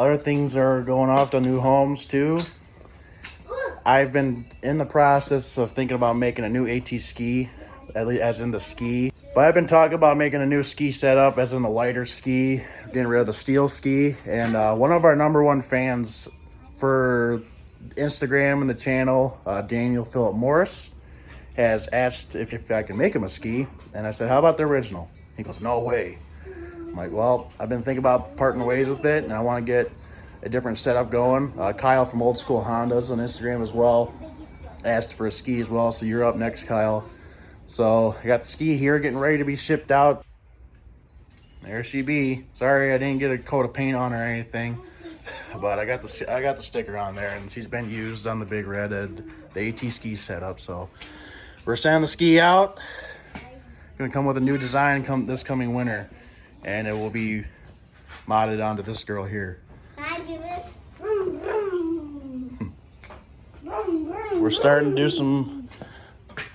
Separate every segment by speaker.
Speaker 1: other things are going off to new homes too. I've been in the process of thinking about making a new AT ski, at least as in the ski. But I've been talking about making a new ski setup, as in the lighter ski, getting rid of the steel ski. And one of our number one fans for Instagram and the channel, Daniel Philip Morris, has asked if I can make him a ski. And I said, how about the original? He goes, no way. I'm like, well, I've been thinking about parting ways with it, and I want to get a different setup going. Kyle from Old School Hondas on Instagram as well asked for a ski as well, so you're up next, Kyle. So I got the ski here getting ready to be shipped out. There she be. Sorry I didn't get a coat of paint on her or anything, but I got the sticker on there, and she's been used on the Big Red and the AT ski setup. So we're sending the ski out. Gonna come with a new design this coming winter, and it will be modded onto this girl here. We're starting to do some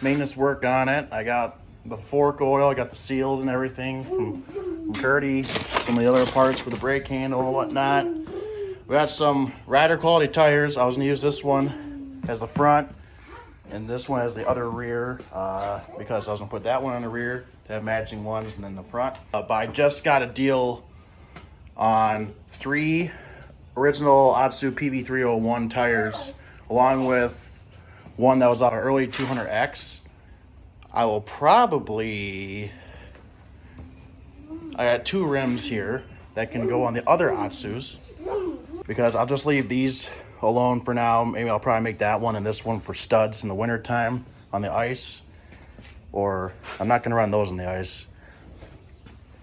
Speaker 1: maintenance work on it. I got the fork oil, I got the seals and everything from Gertie, some of the other parts for the brake handle and whatnot. We got some rider quality tires. I was gonna use this one as the front and this one as the other rear, because I was gonna put that one on the rear to have matching ones and then the front. But I just got a deal on 3 original Otsu PV301 tires, along with one that was on an early 200X. I got 2 rims here that can go on the other Otsus, because I'll just leave these alone for now. Maybe I'll probably make that one and this one for studs in the winter time on the ice, or I'm not gonna run those on the ice.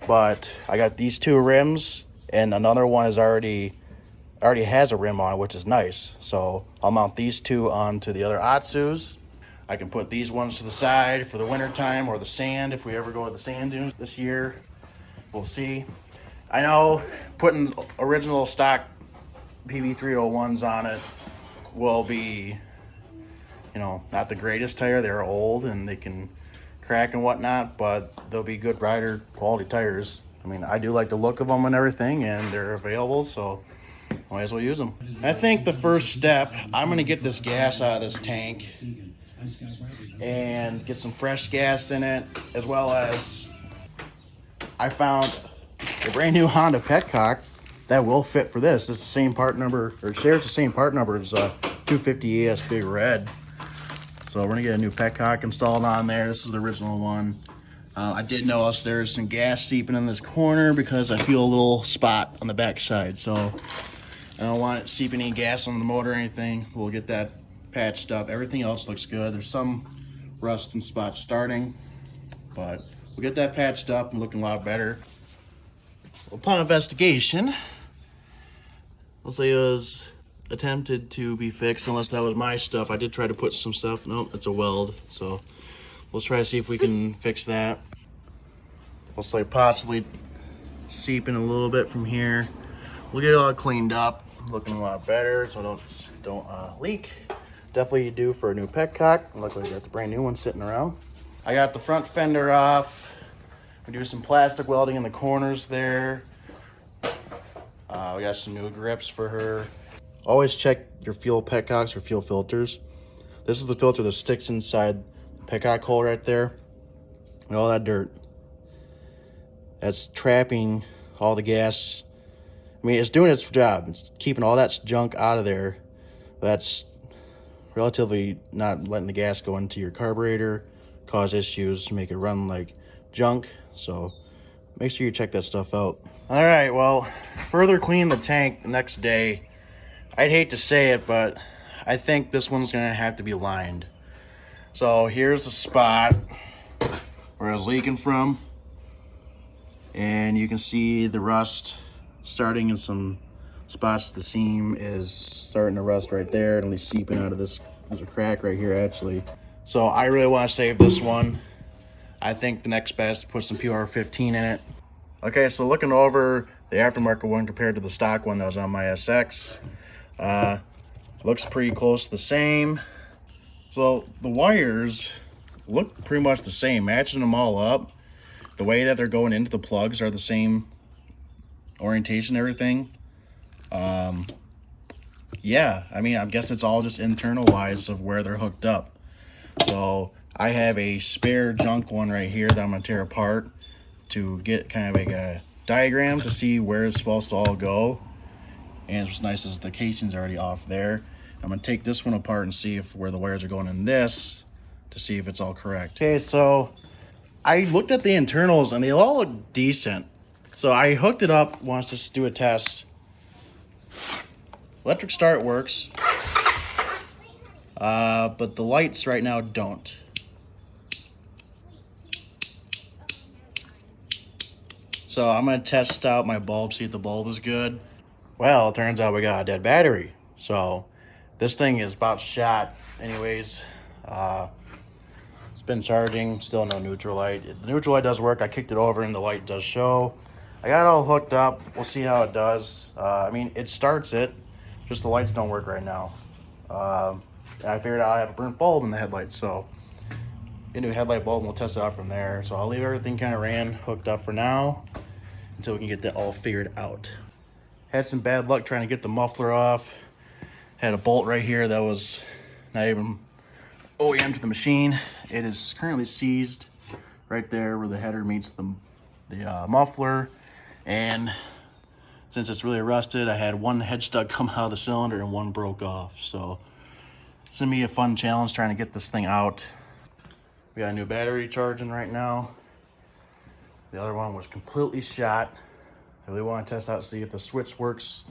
Speaker 1: But I got these 2 rims, and another one is already has a rim on it, which is nice. So I'll mount these 2 onto the other Otsus. I can put these ones to the side for the winter time, or the sand if we ever go to the sand dunes this year. We'll see. I know putting original stock PV301s on it will be, not the greatest tire. They're old and they can crack and whatnot, but they'll be good rider quality tires. I mean, I do like the look of them and everything, and they're available, so might as well use them. I think the first step, I'm gonna get this gas out of this tank and get some fresh gas in it, as well as I found a brand new Honda Petcock that will fit for this. It's the same part number, or shares the same part number as 250 ES Big Red. So we're gonna get a new Petcock installed on there. This is the original one. I did notice there's some gas seeping in this corner because I feel a little spot on the back side. So I don't want it seeping any gas on the motor or anything. We'll get that patched up. Everything else looks good. There's some rust and spots starting, but we'll get that patched up and looking a lot better. Upon investigation, let's say it was attempted to be fixed, unless that was my stuff. I did try to put some stuff. Nope, it's a weld. So let's try to see if we can fix that. Looks like possibly seeping a little bit from here. We'll get it all cleaned up, looking a lot better, so don't leak. Definitely due for a new Petcock. Luckily, I got the brand new one sitting around. I got the front fender off. We do some plastic welding in the corners there. We got some new grips for her. Always check your fuel petcocks or fuel filters. This is the filter that sticks inside the petcock hole right there. And all that dirt. That's trapping all the gas. I mean, it's doing its job. It's keeping all that junk out of there. That's relatively not letting the gas go into your carburetor, cause issues, make it run like junk. So make sure you check that stuff out. All right, well, further clean the tank the next day. I'd hate to say it, but I think this one's gonna have to be lined. So here's the spot where it was leaking from, and you can see the rust starting in some spots. The seam is starting to rust right there, and at least seeping out of this. There's a crack right here actually. So I really want to save this one. I think the next best, put some PR15 in it. Okay, so looking over the aftermarket one compared to the stock one that was on my SX, looks pretty close to the same. So the wires look pretty much the same, matching them all up. The way that they're going into the plugs are the same orientation, everything. Yeah, I mean, I guess it's all just internal wise of where they're hooked up. So I have a spare junk one right here that I'm gonna tear apart to get kind of like a diagram to see where it's supposed to all go. And what's nice is the casing's already off there. I'm gonna take this one apart and see if where the wires are going in this to see if it's all correct. Okay, so I looked at the internals and they all look decent. So I hooked it up, wants to do a test. Electric start works, but the lights right now don't. So I'm gonna test out my bulb, see if the bulb is good. Well, it turns out we got a dead battery. So this thing is about shot anyways. It's been charging, still no neutral light. The neutral light does work. I kicked it over and the light does show. I got it all hooked up. We'll see how it does. I mean, it starts it, just the lights don't work right now. I figured out I have a burnt bulb in the headlight, so get a new headlight bulb and we'll test it out from there. So I'll leave everything kind of hooked up for now until we can get that all figured out. Had some bad luck trying to get the muffler off. Had a bolt right here that was not even OEM to the machine. It is currently seized right there where the header meets the muffler. And since it's really rusted, I had one head stud come out of the cylinder and one broke off. So it's gonna be a fun challenge trying to get this thing out. We got a new battery charging right now. The other one was completely shot. I really want to test out, see if the switch works.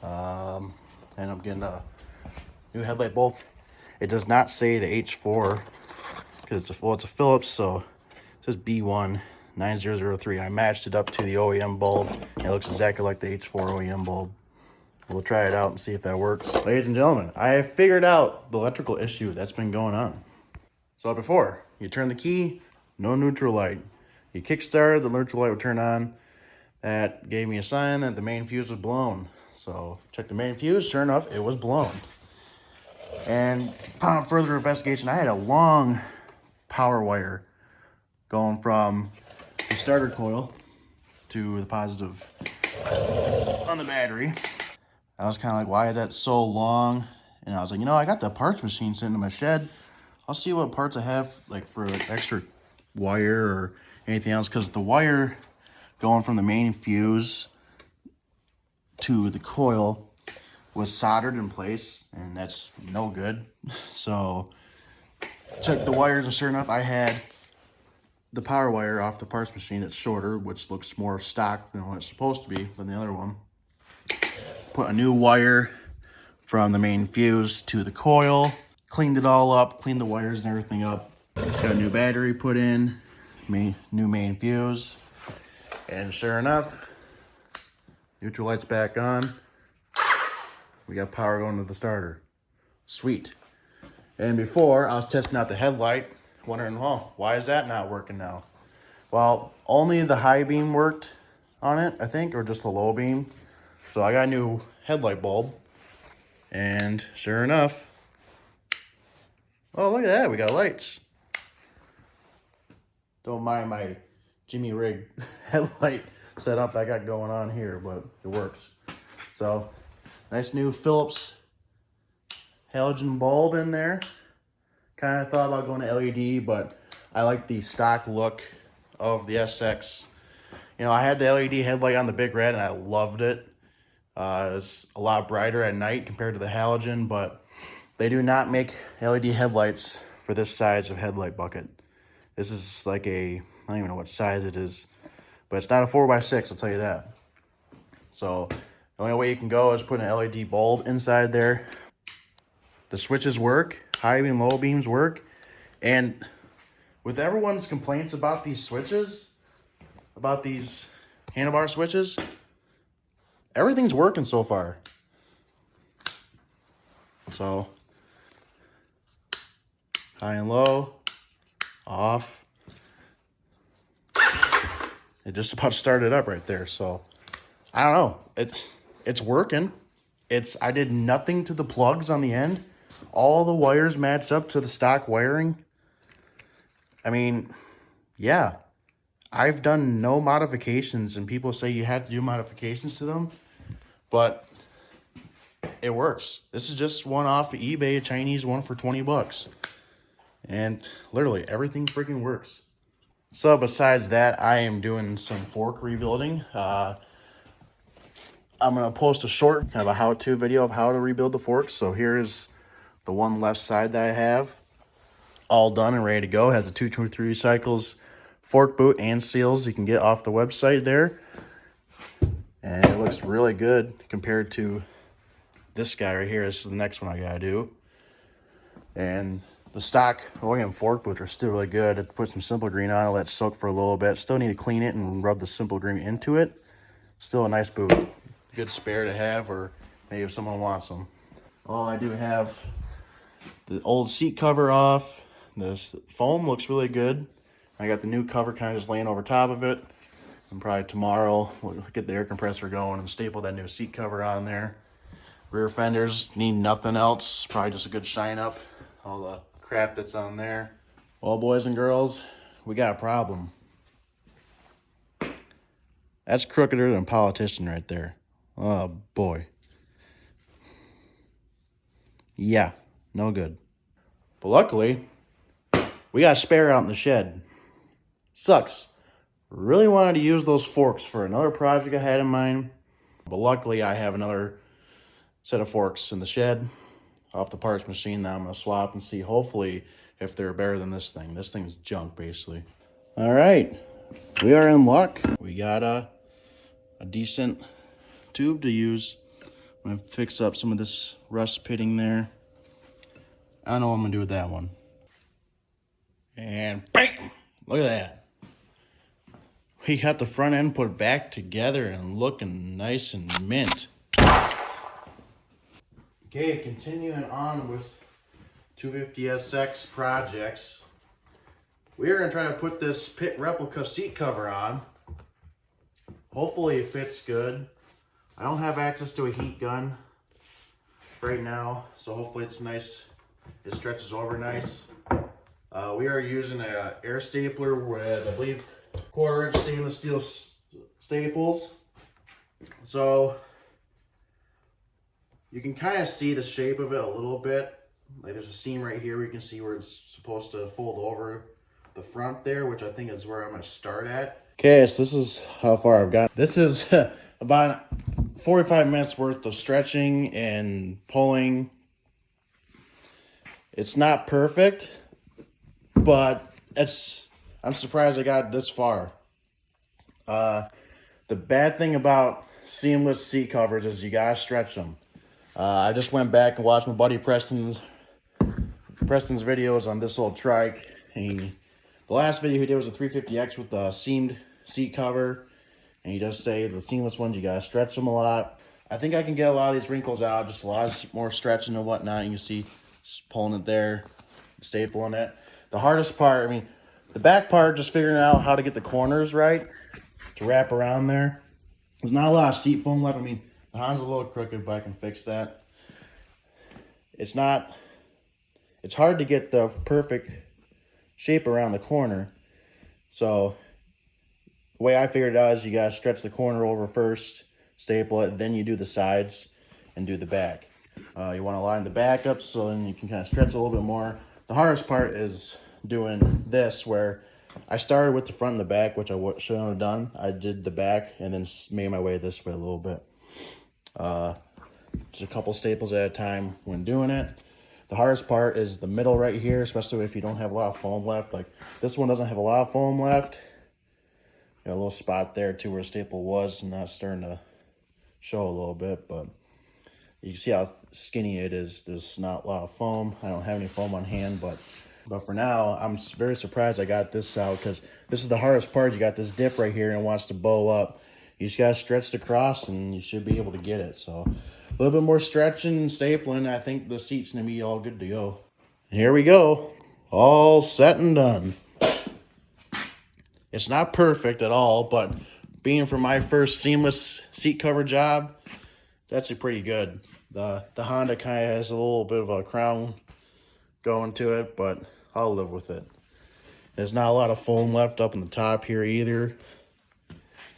Speaker 1: And I'm getting a new headlight bulb. It does not say the H4 because it's a Philips, so it says B19003. I matched it up to the OEM bulb. And it looks exactly like the H4 OEM bulb. We'll try it out and see if that works. Ladies and gentlemen, I have figured out the electrical issue that's been going on. So before, you turn the key, no neutral light. You kickstart, the neutral light would turn on. That gave me a sign that the main fuse was blown. So check the main fuse, sure enough, it was blown. And upon further investigation, I had a long power wire going from the starter coil to the positive on the battery. I was kind of like, why is that so long? And I was like, I got the parts machine sitting in my shed. I'll see what parts I have like for like extra wire or anything else, because the wire going from the main fuse to the coil was soldered in place, and that's no good. So took the wires, and sure enough, I had the power wire off the parts machine that's shorter, which looks more stock than what it's supposed to be than the other one. Put a new wire from the main fuse to the coil, cleaned it all up, cleaned the wires and everything up. Got a new battery put in, new main fuse, and sure enough, neutral light's back on. We got power going to the starter. Sweet. And before, I was testing out the headlight, wondering, well, why is that not working now? Well, only the high beam worked on it, I think, or just the low beam. So I got a new headlight bulb, and sure enough, oh, look at that, we got lights. Don't mind my Jimmy Rig headlight setup I got going on here, but it works. So, nice new Philips halogen bulb in there. Kind of thought about going to LED, but I like the stock look of the SX. I had the LED headlight on the Big Red and I loved it. It's a lot brighter at night compared to the halogen, but they do not make LED headlights for this size of headlight bucket. This is like I don't even know what size it is, but it's not a 4x6, I'll tell you that. So the only way you can go is put an LED bulb inside there. The switches work, high beam, low beams work. And with everyone's complaints about these switches, about these handlebar switches, everything's working so far. So, high and low, off. It just about started up right there. So, I don't know. It's working. I did nothing to the plugs on the end. All the wires matched up to the stock wiring. I mean, yeah. I've done no modifications, and people say you have to do modifications to them. But it works. This is just one off of eBay, a Chinese one for 20 bucks. And literally everything freaking works. So besides that, I am doing some fork rebuilding. I'm going to post a short kind of a how-to video of how to rebuild the forks. So here's the one left side that I have. All done and ready to go. It has a 223 Cycles fork boot and seals you can get off the website there. And it looks really good compared to this guy right here. This is the next one I gotta do. And the stock OEM fork boots are still really good. I put some Simple Green on it, let it soak for a little bit. Still need to clean it and rub the Simple Green into it. Still a nice boot. Good spare to have, or maybe if someone wants them. Oh, I do have the old seat cover off. This foam looks really good. I got the new cover kind of just laying over top of it. And probably tomorrow we'll get the air compressor going and staple that new seat cover on there. Rear fenders need nothing else. Probably just a good shine up. All the crap that's on there. Well, boys and girls, we got a problem. That's crookeder than a politician right there. Oh, boy. Yeah, no good. But luckily, we got a spare out in the shed. Sucks. Really wanted to use those forks for another project I had in mind. But luckily, I have another set of forks in the shed off the parts machine that I'm going to swap and see hopefully if they're better than this thing. This thing's junk, basically. All right. We are in luck. We got a decent tube to use. I'm going to fix up some of this rust pitting there. I don't know what I'm going to do with that one. And bam! Look at that. We got the front end put back together and looking nice and mint. Okay, continuing on with 250SX projects. We're going to try to put this pit replica seat cover on. Hopefully it fits good. I don't have access to a heat gun right now, so hopefully it's nice. It stretches over nice. We are using an air stapler with, I believe, 1/4-inch stainless steel staples. So you can kind of see the shape of it a little bit. Like there's a seam right here where you can see where it's supposed to fold over the front there, which I think is where I'm going to start at. Okay, so this is how far I've got. This is about 45 minutes worth of stretching and pulling. It's not perfect, but I'm surprised I got this far. The bad thing about seamless seat covers is you gotta stretch them. I just went back and watched my buddy Preston's videos on this little trike. The last video he did was a 350X with a seamed seat cover, and he does say the seamless ones you gotta stretch them a lot. I think I can get a lot of these wrinkles out, just a lot more stretching and whatnot. You can see just pulling it there, stapling it. The hardest part, I mean, the back part, just figuring out how to get the corners right to wrap around there. There's not a lot of seat foam left. I mean, the Honda's a little crooked, but I can fix that. It's hard to get the perfect shape around the corner. So the way I figured it out is you gotta stretch the corner over first, staple it, then you do the sides and do the back. You want to line the back up so then you can kind of stretch a little bit more. The hardest part is doing this, where I started with the front and the back, which I shouldn't have done. I did the back and then made my way this way a little bit. Just a couple staples at a time when doing it. The hardest part is the middle right here, especially if you don't have a lot of foam left. Like this one doesn't have a lot of foam left. Got a little spot there too where the staple was, and that's starting to show a little bit, but you can see how skinny it is. There's not a lot of foam. I don't have any foam on hand, but for now, I'm very surprised I got this out, because this is the hardest part. You got this dip right here and it wants to bow up. You just got to stretch the cross and you should be able to get it. So a little bit more stretching and stapling. I think the seat's going to be all good to go. Here we go. All set and done. It's not perfect at all, but being for my first seamless seat cover job, it's actually pretty good. The Honda kind of has a little bit of a crown going to it, but I'll live with it. There's not a lot of foam left up in the top here either.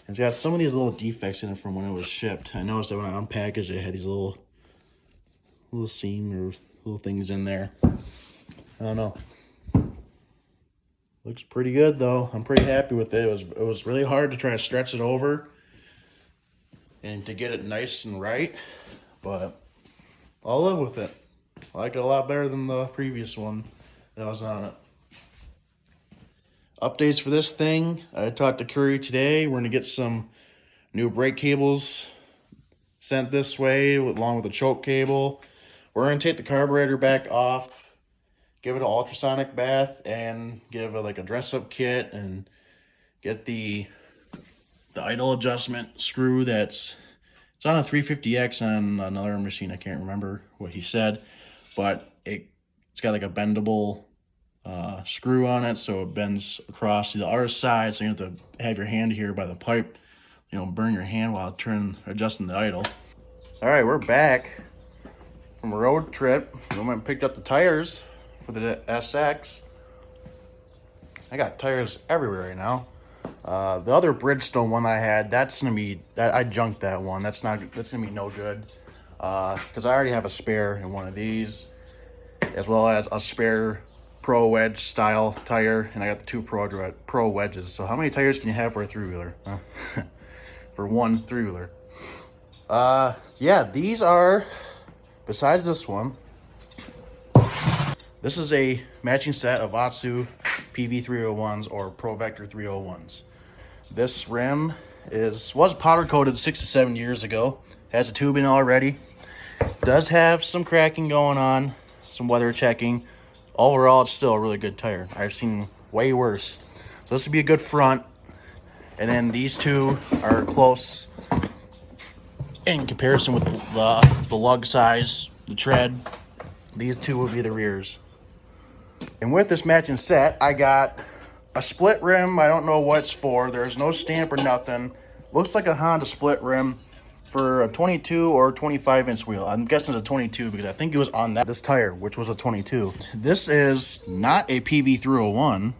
Speaker 1: It's got some of these little defects in it from when it was shipped. I noticed that when I unpackaged it, it had these little little seam or little things in there. I don't know. Looks pretty good though. I'm pretty happy with it. It was really hard to try to stretch it over and to get it nice and right, but I'll live with it. I like it a lot better than the previous one that was on it. Updates for this thing. I talked to Curry today. We're gonna get some new brake cables sent this way along with the choke cable. We're gonna take the carburetor back off, give it an ultrasonic bath, and give it like a dress-up kit, and get the idle adjustment screw it's on a 350X on another machine. I can't remember what he said, but it's got like a bendable screw on it, so it bends across to the other side, so you have to have your hand here by the pipe, burn your hand while adjusting the idle. All right, we're back from a road trip. We went and picked up the tires for the SX. I got tires everywhere right now. The other Bridgestone one I had, I junked that one. That's gonna be no good. Because I already have a spare in one of these, as well as a spare Pro Wedge style tire, and I got the two Pro Wedges. So how many tires can you have for a three-wheeler? Huh? For one three-wheeler. Yeah, these are, besides this one, this is a matching set of Otsu PV301s or Pro Vector 301s. This rim was powder coated 6 to 7 years ago. Has a tubing already. Does have some cracking going on, some weather checking. Overall, it's still a really good tire. I've seen way worse. So this would be a good front. And then these two are close in comparison with the lug size, the tread. These two would be the rears. And with this matching set, I got a split rim. I don't know what it's for. There's no stamp or nothing. Looks like a Honda split rim for a 22 or 25-inch wheel. I'm guessing it's a 22 because I think it was on this tire, which was a 22. This is not a PV301.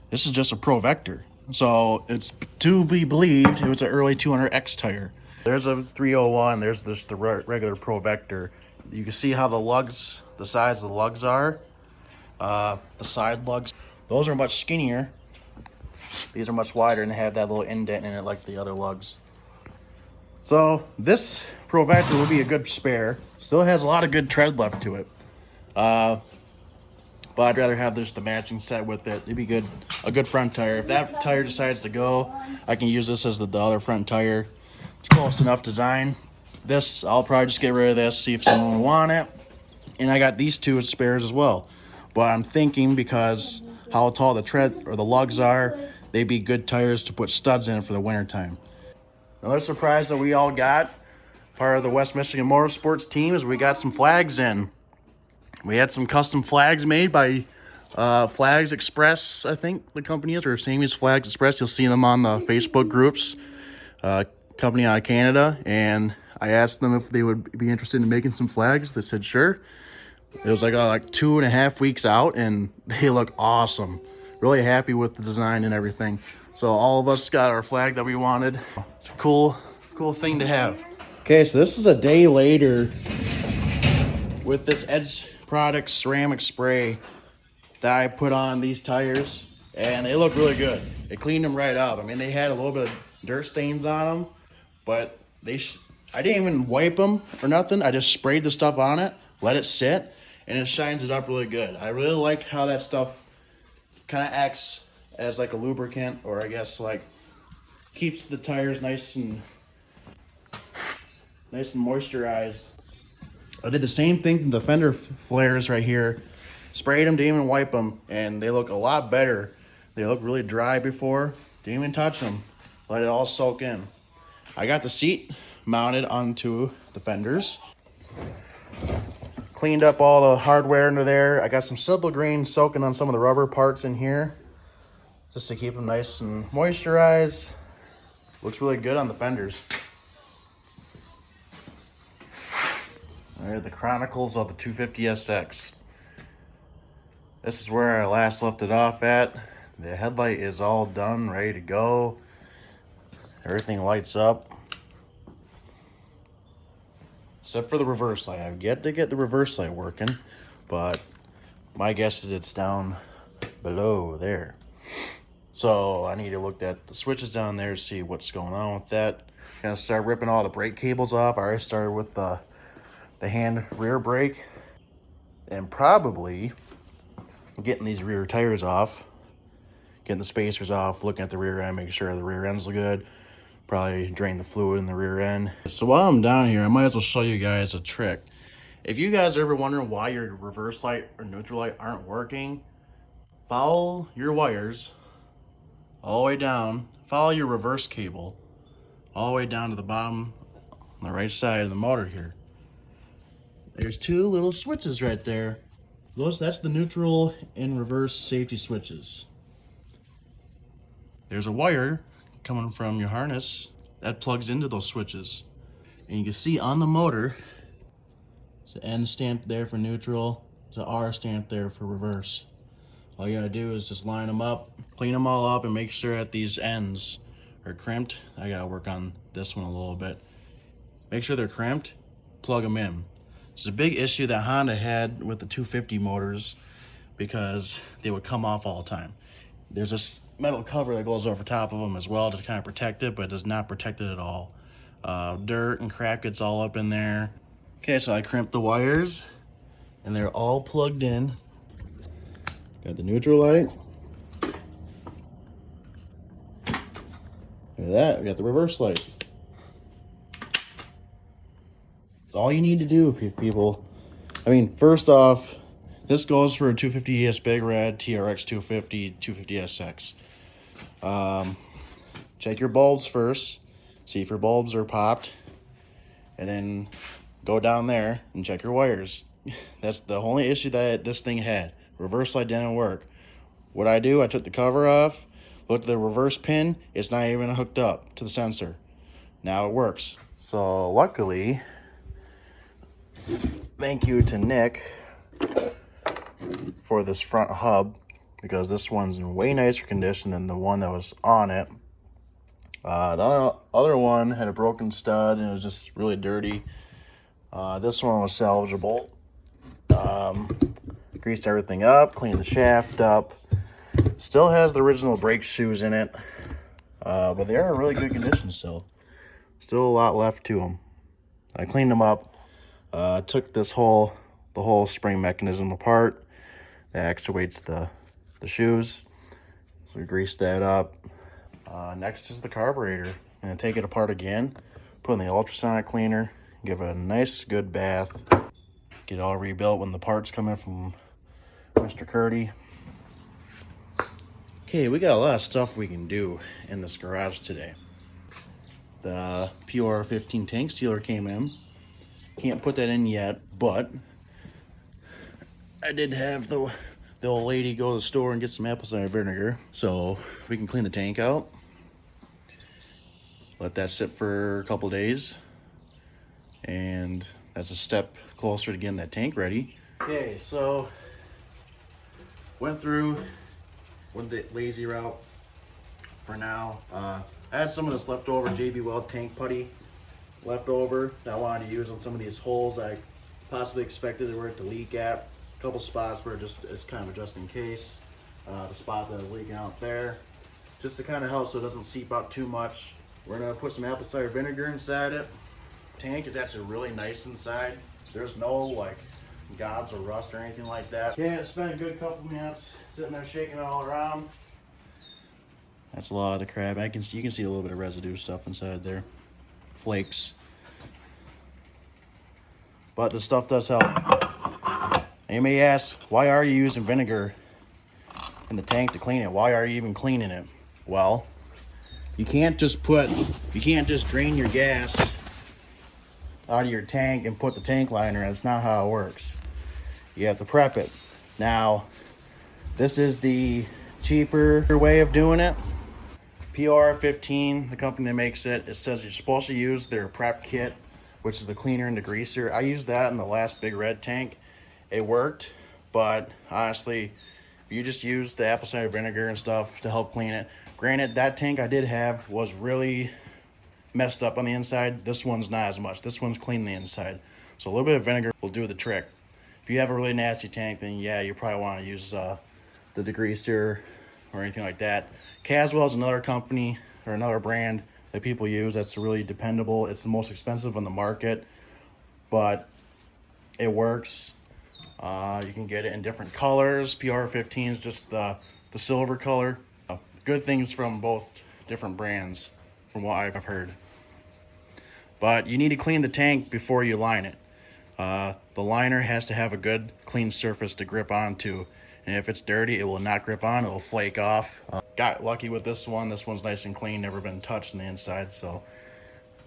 Speaker 1: This is just a Pro Vector. So it's to be believed it was an early 200X tire. There's a 301. There's the regular Pro Vector. You can see how the size of the lugs are. The side lugs, those are much skinnier. These are much wider and have that little indent in it like the other lugs. So this Pro Vector will be a good spare. Still has a lot of good tread left to it. But I'd rather have the matching set with it. It'd be a good front tire. If that tire decides to go, I can use this as the other front tire. It's close enough design. This, I'll probably just get rid of this, see if someone will want it. And I got these two as spares as well. But I'm thinking because how tall the tread or the lugs are, they'd be good tires to put studs in for the winter time. Another surprise that we all got, part of the West Michigan Motorsports team, is we got some flags in. We had some custom flags made by Flags Express, I think the company is, or Sammy's Flags Express. You'll see them on the Facebook groups. Company out of Canada, and I asked them if they would be interested in making some flags. They said sure. It was like 2.5 weeks out, and they look awesome. Really happy with the design and everything. So all of us got our flag that we wanted. It's a cool thing to have. Okay, so this is a day later with this Edge Products ceramic spray that I put on these tires, and they look really good. It cleaned them right up. I mean, they had a little bit of dirt stains on them, but I didn't even wipe them or nothing. I just sprayed the stuff on it, let it sit, and it shines it up really good. I really like how that stuff kind of acts as like a lubricant, or I guess like keeps the tires nice and moisturized. I did the same thing to the fender flares right here. Sprayed them, didn't even wipe them, and they look a lot better. They look really dry before. Didn't even touch them. Let it all soak in. I got the seat mounted onto the fenders. Cleaned up all the hardware under there. I got some Simple Green soaking on some of the rubber parts in here, just to keep them nice and moisturized. Looks really good on the fenders. There are the Chronicles of the 250SX. This is where I last left it off at. The headlight is all done, ready to go. Everything lights up. except for the reverse light. I've yet to get the reverse light working, but my guess is it's down below there. So I need to look at the switches down there to see what's going on with that. Gonna start ripping all the brake cables off. I already started with the hand rear brake, and probably getting these rear tires off, getting the spacers off, looking at the rear end, making sure the rear end's good. Probably drain the fluid in the rear end. So while I'm down here, I might as well show you guys a trick. If you guys are ever wondering why your reverse light or neutral light aren't working, follow your wires all the way down, follow your reverse cable all the way down to the bottom on the right side of the motor here. There's two little switches right there. That's the neutral and reverse safety switches. There's a wire coming from your harness that plugs into those switches. And you can see on the motor, there's an N stamp there for neutral, there's an R stamp there for reverse. All you gotta do is just line them up, clean them all up, and make sure that these ends are crimped. I gotta work on this one a little bit. Make sure they're crimped, plug them in. It's a big issue that Honda had with the 250 motors because they would come off all the time. There's this metal cover that goes over top of them as well to kind of protect it, but it does not protect it at all. Dirt and crap gets all up in there. Okay, so I crimped the wires and they're all plugged in. Got the neutral light. Look at that, we got the reverse light. It's all you need to do, people. I mean, first off, this goes for a 250 ES Big Red, TRX 250, 250 SX. Check your bulbs first, see if your bulbs are popped, and then go down there and check your wires. That's the only issue that this thing had. Reverse light didn't work. What I do, I took the cover off, looked at the reverse pin, it's not even hooked up to the sensor. Now it works. So luckily, thank you to Nick for this front hub, because this one's in way nicer condition than the one that was on it. The other one had a broken stud and it was just really dirty. This one was salvageable. Greased everything up, cleaned the shaft up. Still has the original brake shoes in it, but they are in really good condition still. Still a lot left to them. I cleaned them up. Took the whole spring mechanism apart that actuates the shoes. So we greased that up. Next is the carburetor. I'm gonna take it apart again, put in the ultrasonic cleaner, give it a nice good bath, get it all rebuilt when the parts come in from Mr. Curdy. Okay, we got a lot of stuff we can do in this garage today. The POR15 tank sealer came in. Can't put that in yet, but I did have the old lady go to the store and get some apple cider vinegar so we can clean the tank out. Let that sit for a couple days, and that's a step closer to getting that tank ready. Okay, so went the lazy route for now. I had some of this leftover JB Weld tank putty left over that I wanted to use on some of these holes I possibly expected it were to leak at. A couple spots where it's kind of just in case. The spot that was leaking out there, just to kind of help so it doesn't seep out too much. We're gonna put some apple cider vinegar inside it. Tank is actually really nice inside. There's no like gobs or rust or anything like that. Yeah, it spent a good couple minutes sitting there shaking it all around. That's a lot of the crap. You can see a little bit of residue stuff inside there. Flakes. But the stuff does help. And you may ask, why are you using vinegar in the tank to clean it? Why are you even cleaning it? Well, you can't just drain your gas out of your tank and put the tank liner. That's not how it works. You have to prep it. Now, this is the cheaper way of doing it. POR15, the company that makes it, it says you're supposed to use their prep kit, which is the cleaner and degreaser. I used that in the last Big Red tank. It worked, but honestly, if you just use the apple cider vinegar and stuff to help clean it, granted, that tank I did have was really messed up on the inside. This one's not as much. This one's clean on the inside. So a little bit of vinegar will do the trick. If you have a really nasty tank, then yeah, you probably want to use the degreaser or anything like that. Caswell is another company or another brand that people use that's really dependable. It's the most expensive on the market, but it works. You can get it in different colors. PR15 is just the silver color. Good things from both different brands from what I've heard. But you need to clean the tank before you line it. The liner has to have a good clean surface to grip onto. And if it's dirty, it will not grip on, it will flake off. Got lucky with this one. This one's nice and clean, never been touched on the inside. So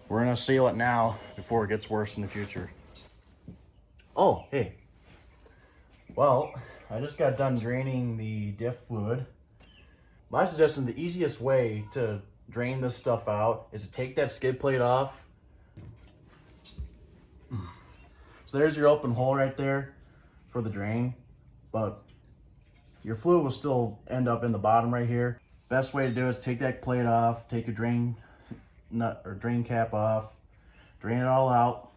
Speaker 1: we're gonna seal it now before it gets worse in the future. Oh, hey. Well, I just got done draining the diff fluid. My suggestion, the easiest way to drain this stuff out is to take that skid plate off. So there's your open hole right there for the drain, but your fluid will still end up in the bottom right here. Best way to do it is take that plate off, take your drain nut or drain cap off, drain it all out.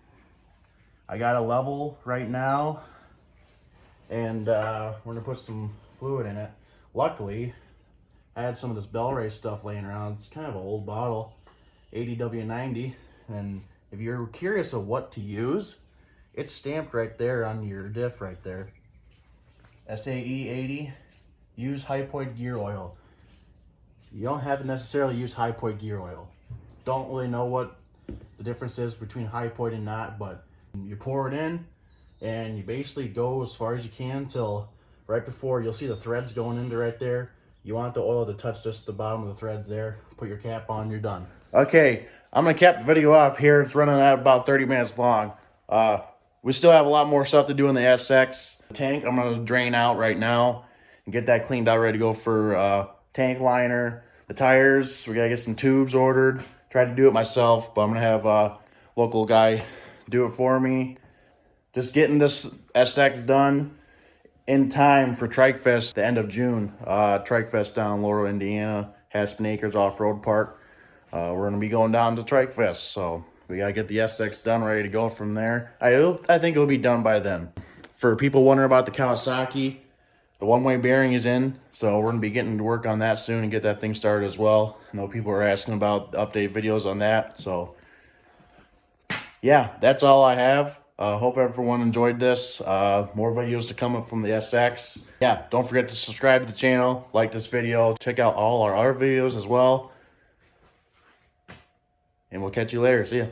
Speaker 1: I got a level right now, and we're gonna put some fluid in it. Luckily, I had some of this Bel-Ray stuff laying around. It's kind of an old bottle, 80W90. And if you're curious of what to use, it's stamped right there on your diff right there. SAE 80, use Hypoid gear oil. You don't have to necessarily use Hypoid gear oil. Don't really know what the difference is between Hypoid and not, but you pour it in and you basically go as far as you can till right before you'll see the threads going into right there. You want the oil to touch just the bottom of the threads there. Put your cap on, you're done. Okay, I'm gonna cap the video off here. It's running at about 30 minutes long. We still have a lot more stuff to do in the SX tank. I'm gonna drain out right now and get that cleaned out, ready to go for tank liner. The tires, we gotta get some tubes ordered. Tried to do it myself, but I'm gonna have a local guy do it for me. Just getting this SX done in time for Trike Fest, the end of June. Trike Fest down in Laurel, Indiana, Aspen Acres Off-Road Park. We're going to be going down to Trike Fest, so we got to get the SX done, ready to go from there. I think it'll be done by then. For people wondering about the Kawasaki, the one-way bearing is in, so we're going to be getting to work on that soon and get that thing started as well. I know people are asking about update videos on that, so yeah, that's all I have. Hope everyone enjoyed this. More videos to come from the SX. Yeah, don't forget to subscribe to the channel, like this video, check out all our other videos as well. And we'll catch you later. See ya.